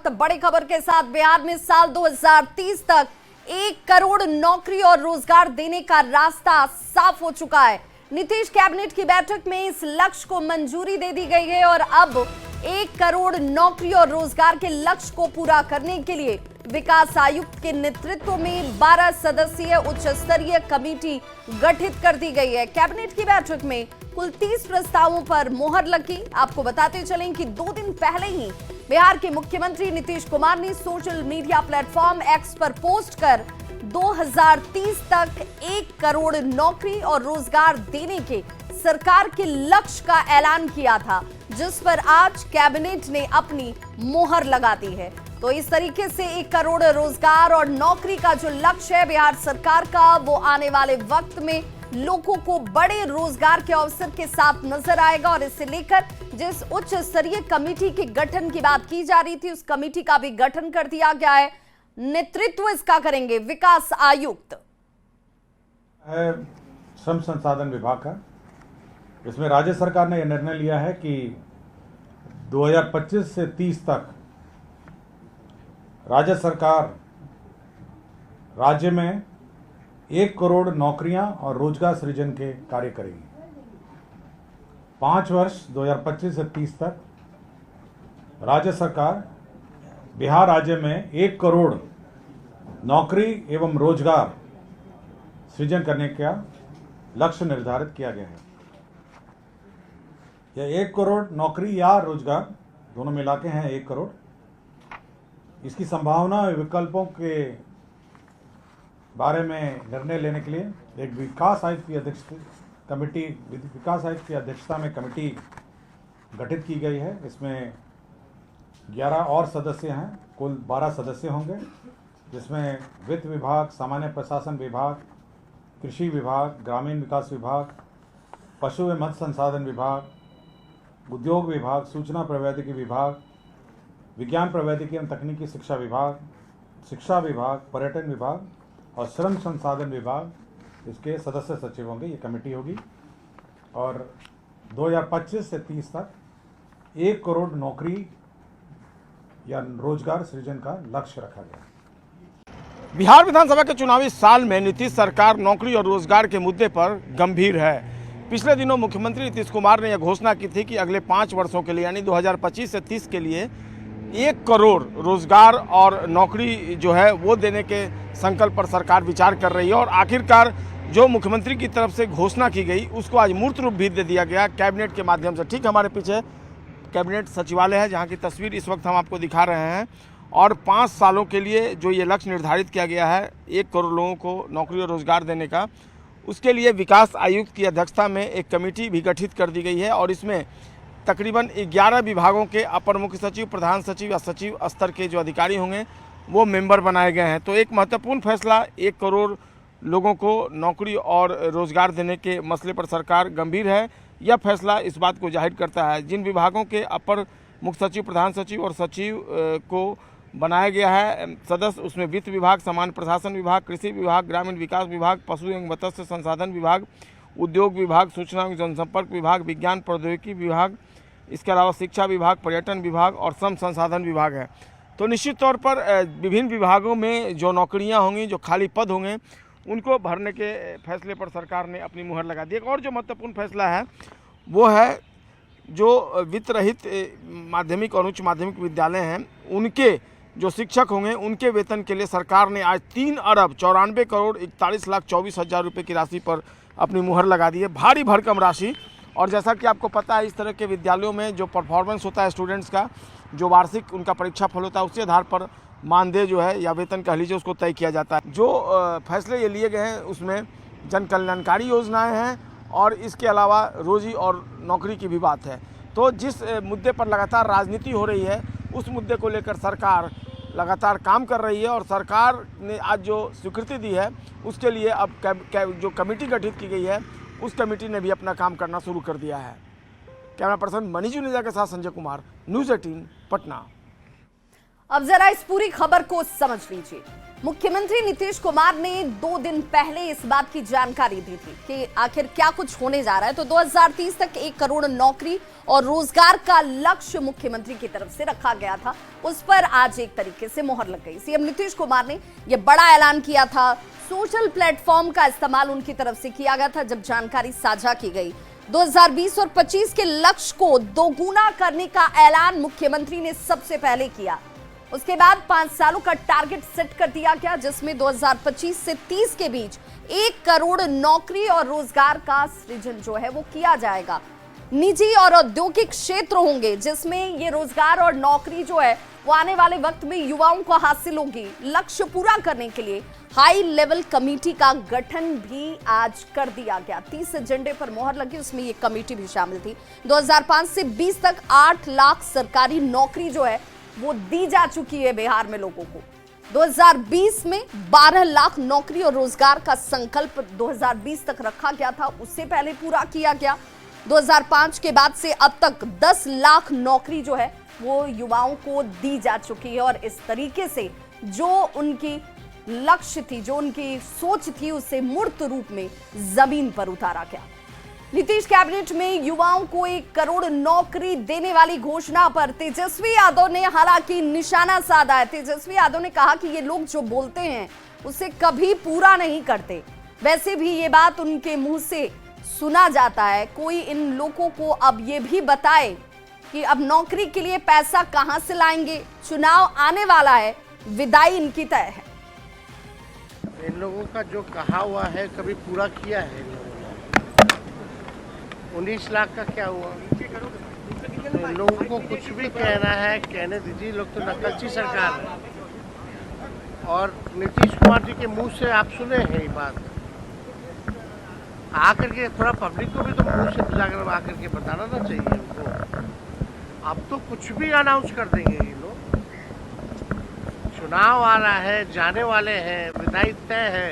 वक्त बड़ी खबर के साथ बिहार में साल 2030 तक 1 करोड़ नौकरी और रोजगार देने का रास्ता साफ हो चुका है। नीतीश कैबिनेट की बैठक में इस लक्ष्य को मंजूरी दे दी गई है और अब 1 करोड़ नौकरी और रोजगार के लक्ष्य को पूरा करने के लिए विकास आयुक्त के नेतृत्व में 12 सदस्यीय उच्च स्तरीय कमेटी गठित कर दी गई है। कैबिनेट की बैठक में कुल 30 प्रस्तावों पर मोहर लगी। आपको बताते चलें कि 2 दिन पहले ही बिहार के मुख्यमंत्री नीतीश कुमार ने सोशल मीडिया प्लेटफॉर्म एक्स पर पोस्ट कर 2030 तक 1 करोड़ नौकरी और रोजगार देने के सरकार के लक्ष्य का ऐलान किया था, जिस पर आज कैबिनेट ने अपनी मोहर लगा दी है। तो इस तरीके से 1 करोड़ रोजगार और नौकरी का जो लक्ष्य है बिहार सरकार का, वो आने वाले वक्त में लोगों को बड़े रोजगार के अवसर के साथ नजर आएगा। और इसे लेकर जिस उच्च स्तरीय कमेटी के गठन की बात की जा रही थी, उस कमेटी का भी गठन कर दिया गया है। नेतृत्व इसका करेंगे विकास आयुक्त। श्रम संसाधन विभाग का, इसमें राज्य सरकार ने यह निर्णय लिया है कि 2025 से 30 तक राज्य सरकार राज्य में 1 करोड़ नौकरियां और रोजगार सृजन के कार्य करेगी। 5 वर्ष 2025 से 30 तक राज्य सरकार बिहार राज्य में 1 करोड़ नौकरी एवं रोजगार सृजन करने का लक्ष्य निर्धारित किया गया है। यह 1 करोड़ नौकरी या रोजगार दोनों मिला के हैं 1 करोड़। इसकी संभावना विकल्पों के बारे में निर्णय लेने के लिए एक विकास आयुक्त की अध्यक्षता में कमेटी गठित की गई है। इसमें 11 और सदस्य हैं, कुल 12 सदस्य होंगे, जिसमें वित्त विभाग, सामान्य प्रशासन विभाग, कृषि विभाग, ग्रामीण विकास विभाग, पशु एवं मत्स्य संसाधन विभाग, उद्योग विभाग, सूचना प्रौद्योगिकी विभाग, विज्ञान प्रौद्योगिकी एवं तकनीकी शिक्षा विभाग, पर्यटन विभाग और श्रम संसाधन विभाग इसके सदस्य सचिव होंगे। ये कमेटी होगी और 2025 से 30 तक 1 करोड़ नौकरी या रोजगार सृजन का लक्ष्य रखा गया है। बिहार विधानसभा के चुनावी साल में नीतीश सरकार नौकरी और रोजगार के मुद्दे पर गंभीर है। पिछले दिनों मुख्यमंत्री नीतीश कुमार ने यह घोषणा की थी कि अगले 5 वर्षों के लिए यानी 2025 से 30 के लिए 1 करोड़ रोजगार और नौकरी जो है वो देने के संकल्प पर सरकार विचार कर रही है। और आखिरकार जो मुख्यमंत्री की तरफ से घोषणा की गई उसको आज मूर्त रूप भी दे दिया गया कैबिनेट के माध्यम से। ठीक हमारे पीछे कैबिनेट सचिवालय है, जहाँ की तस्वीर इस वक्त हम आपको दिखा रहे हैं। और 5 सालों के लिए जो ये लक्ष्य निर्धारित किया गया है 1 करोड़ लोगों को नौकरी और रोजगार देने का, उसके लिए विकास आयुक्त की अध्यक्षता में एक कमेटी भी गठित कर दी गई है। और इसमें तकरीबन 11 विभागों के अपर मुख्य सचिव, प्रधान सचिव या सचिव स्तर के जो अधिकारी होंगे वो मेंबर बनाए गए हैं। तो एक महत्वपूर्ण फैसला 1 करोड़ लोगों को नौकरी और रोजगार देने के मसले पर सरकार गंभीर है। यह फैसला इस बात को जाहिर करता है जिन विभागों के अपर मुख्य सचिव, प्रधान सचिव और सचिव को बनाया गया है सदस्य, उसमें वित्त विभाग, सामान्य प्रशासन विभाग, कृषि विभाग, ग्रामीण विकास विभाग, पशु एवं मत्स्य संसाधन विभाग, उद्योग विभाग, सूचना एवं जनसंपर्क विभाग, विज्ञान प्रौद्योगिकी विभाग, इसके अलावा शिक्षा विभाग, पर्यटन विभाग और श्रम संसाधन विभाग है। तो निश्चित तौर पर विभिन्न विभागों में जो नौकरियां होंगी, जो खाली पद होंगे, उनको भरने के फैसले पर सरकार ने अपनी मुहर लगा दी। और जो महत्वपूर्ण फैसला है वो है जो वित्त रहित माध्यमिक और उच्च माध्यमिक विद्यालय हैं, उनके जो शिक्षक होंगे उनके वेतन के लिए सरकार ने आज 3 अरब 94 करोड़ 41 लाख 24 हज़ार रुपये की राशि पर अपनी मुहर लगा दी है। भारी भरकम राशि। और जैसा कि आपको पता है, इस तरह के विद्यालयों में जो परफॉर्मेंस होता है स्टूडेंट्स का, जो वार्षिक उनका परीक्षा फल होता है, उसके आधार पर मानदेय जो है या वेतन कह लीजिए उसको तय किया जाता है। जो फैसले ये लिए गए हैं उसमें जन कल्याणकारी योजनाएँ हैं और इसके अलावा रोजी और नौकरी की भी बात है। तो जिस मुद्दे पर लगातार राजनीति हो रही है उस मुद्दे को लेकर सरकार लगातार काम कर रही है। और सरकार ने आज जो स्वीकृति दी है उसके लिए अब जो कमेटी गठित की गई है उस कमेटी ने भी अपना काम करना शुरू कर दिया है। कैमरा पर्सन मनीष जुनेजा के साथ संजय कुमार, न्यूज़ 18 पटना। अब जरा इस पूरी खबर को समझ लीजिए। मुख्यमंत्री नीतीश कुमार ने 2 दिन पहले इस बात की जानकारी दी थी कि आखिर क्या कुछ होने जा रहा है। तो 2030 तक 1 करोड़ नौकरी और रोजगार का लक्ष्य मुख्यमंत्री की तरफ से रखा गया था। उस पर आज एक तरीके से मोहर लग गई। सीएम नीतीश कुमार ने यह बड़ा ऐलान किया था। सोशल प्लेटफॉर्म का इस्तेमाल उनकी तरफ से किया गया था जब जानकारी साझा की गई। 2020 और 25 के लक्ष्य को दोगुना करने का ऐलान मुख्यमंत्री ने सबसे पहले किया। उसके बाद 5 सालों का टारगेट सेट कर दिया गया, जिसमें 2025 से 30 के बीच 1 करोड़ नौकरी और रोजगार का सृजन जो है वो किया जाएगा। निजी और औद्योगिक क्षेत्र होंगे जिसमें ये रोजगार और नौकरी जो है वो आने वाले वक्त में युवाओं को हासिल होगी। लक्ष्य पूरा करने के लिए हाई लेवल कमेटी का गठन भी आज कर दिया गया। 30 एजेंडे पर मोहर लगी, उसमें ये कमेटी भी शामिल थी। 2005 से 20 तक 8 लाख सरकारी नौकरी जो है वो दी जा चुकी है बिहार में लोगों को। 2020 में 12 लाख नौकरी और रोजगार का संकल्प 2020 तक रखा गया था, उससे पहले पूरा किया गया। 2005 के बाद से अब तक 10 लाख नौकरी जो है वो युवाओं को दी जा चुकी है और इस तरीके से जो उनकी लक्ष्य थी, जो उनकी सोच थी, उसे मूर्त रूप में जमीन पर उतारा गया। नीतीश कैबिनेट में युवाओं को 1 करोड़ नौकरी देने वाली घोषणा पर तेजस्वी यादव ने हालांकि निशाना साधा है। तेजस्वी यादव ने कहा कि ये लोग जो बोलते हैं उसे कभी पूरा नहीं करते। वैसे भी ये बात उनके मुंह से सुना जाता है। कोई इन लोगों को अब ये भी बताए कि अब नौकरी के लिए पैसा कहां से लाएंगे। चुनाव आने वाला है, विदाई इनकी तय है। इन लोगों का जो कहा हुआ है कभी पूरा किया है इन लोगों ने। 19 लाख का क्या हुआ? इन लोगों को कुछ भी कहना है कहने दीजिए। लोग तो नकलची सरकार है और नीतीश कुमार जी के मुंह से आप सुने हैं ये बात। आकर के थोड़ा पब्लिक को भी तो मुंह से जाकर आकर के बताना ना चाहिए उनको। अब तो कुछ भी अनाउंस कर देंगे ये लोग। चुनाव आ रहा है, जाने वाले हैं, विदाई तय है।